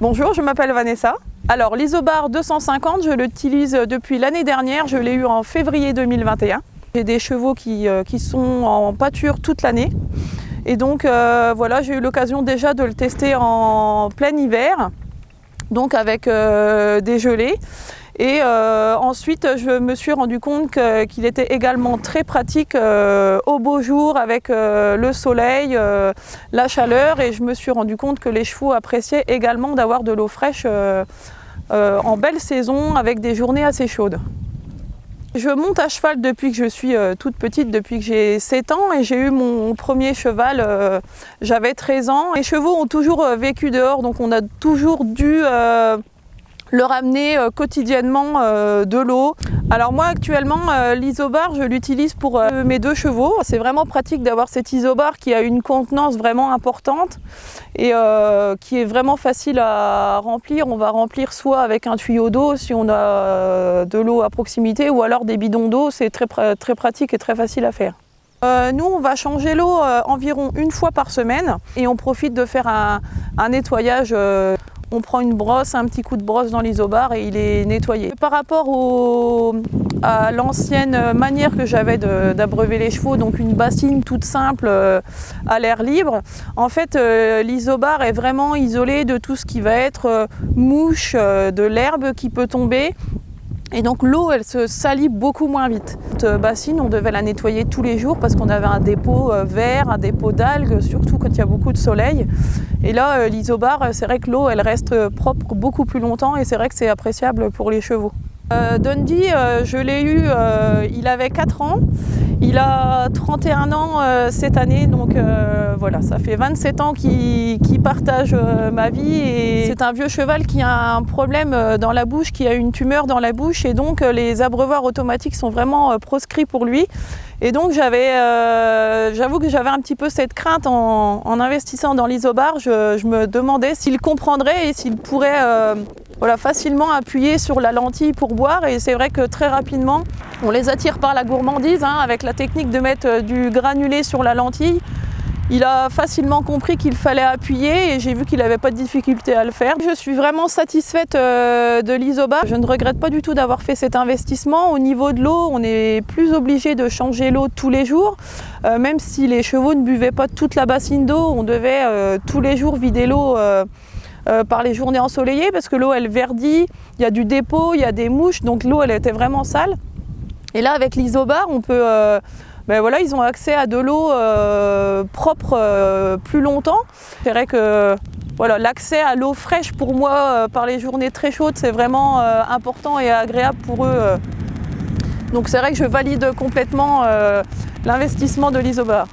Bonjour, je m'appelle Vanessa. Alors l'Isobar 250, je l'utilise depuis l'année dernière, je l'ai eu en février 2021. J'ai des chevaux qui sont en pâture toute l'année. Et donc voilà, j'ai eu l'occasion déjà de le tester en plein hiver, donc avec des gelées. Et ensuite, je me suis rendu compte qu'il était également très pratique au beau jour avec le soleil, la chaleur. Et je me suis rendu compte que les chevaux appréciaient également d'avoir de l'eau fraîche en belle saison avec des journées assez chaudes. Je monte à cheval depuis que je suis toute petite, depuis que j'ai 7 ans, et j'ai eu mon premier cheval, j'avais 13 ans. Les chevaux ont toujours vécu dehors, donc on a toujours dû leur amener quotidiennement de l'eau. Alors moi actuellement l'Isobar je l'utilise pour mes 2 chevaux. C'est vraiment pratique d'avoir cet Isobar qui a une contenance vraiment importante et qui est vraiment facile à remplir. On va remplir soit avec un tuyau d'eau si on a de l'eau à proximité, ou alors des bidons d'eau. C'est très pratique et très facile à faire. Nous, on va changer l'eau environ 1 fois par semaine et on profite de faire un nettoyage. On prend une brosse, un petit coup de brosse dans l'Isobar et il est nettoyé. Par rapport à l'ancienne manière que j'avais d'abreuver les chevaux, donc une bassine toute simple à l'air libre, en fait l'Isobar est vraiment isolé de tout ce qui va être mouche, de l'herbe qui peut tomber. Et donc l'eau, elle se salit beaucoup moins vite. Cette bassine, on devait la nettoyer tous les jours parce qu'on avait un dépôt vert, un dépôt d'algues, surtout quand il y a beaucoup de soleil. Et là, l'Isobar, c'est vrai que l'eau, elle reste propre beaucoup plus longtemps et c'est vrai que c'est appréciable pour les chevaux. Dundee, je l'ai eu, il avait 4 ans. Il a 31 ans cette année, donc voilà, ça fait 27 ans qu'il partage ma vie. Et c'est un vieux cheval qui a un problème dans la bouche, qui a une tumeur dans la bouche, et donc les abreuvoirs automatiques sont vraiment proscrits pour lui. Et donc j'avoue que j'avais un petit peu cette crainte en investissant dans l'Isobar. Je me demandais s'il comprendrait et s'il pourrait voilà, facilement appuyer sur la lentille pour boire. Et c'est vrai que très rapidement, on les attire par la gourmandise, hein, avec la technique de mettre du granulé sur la lentille. Il a facilement compris qu'il fallait appuyer et j'ai vu qu'il n'avait pas de difficulté à le faire. Je suis vraiment satisfaite de l'Isobar. Je ne regrette pas du tout d'avoir fait cet investissement. Au niveau de l'eau, on n'est plus obligé de changer l'eau tous les jours. Même si les chevaux ne buvaient pas toute la bassine d'eau, on devait tous les jours vider l'eau par les journées ensoleillées parce que l'eau elle verdit, il y a du dépôt, il y a des mouches, donc l'eau elle était vraiment sale. Et là avec l'Isobar, on peut... Ben voilà, ils ont accès à de l'eau propre plus longtemps. C'est vrai que voilà, l'accès à l'eau fraîche pour moi par les journées très chaudes, c'est vraiment important et agréable pour eux. Donc c'est vrai que je valide complètement l'investissement de l'Isobar.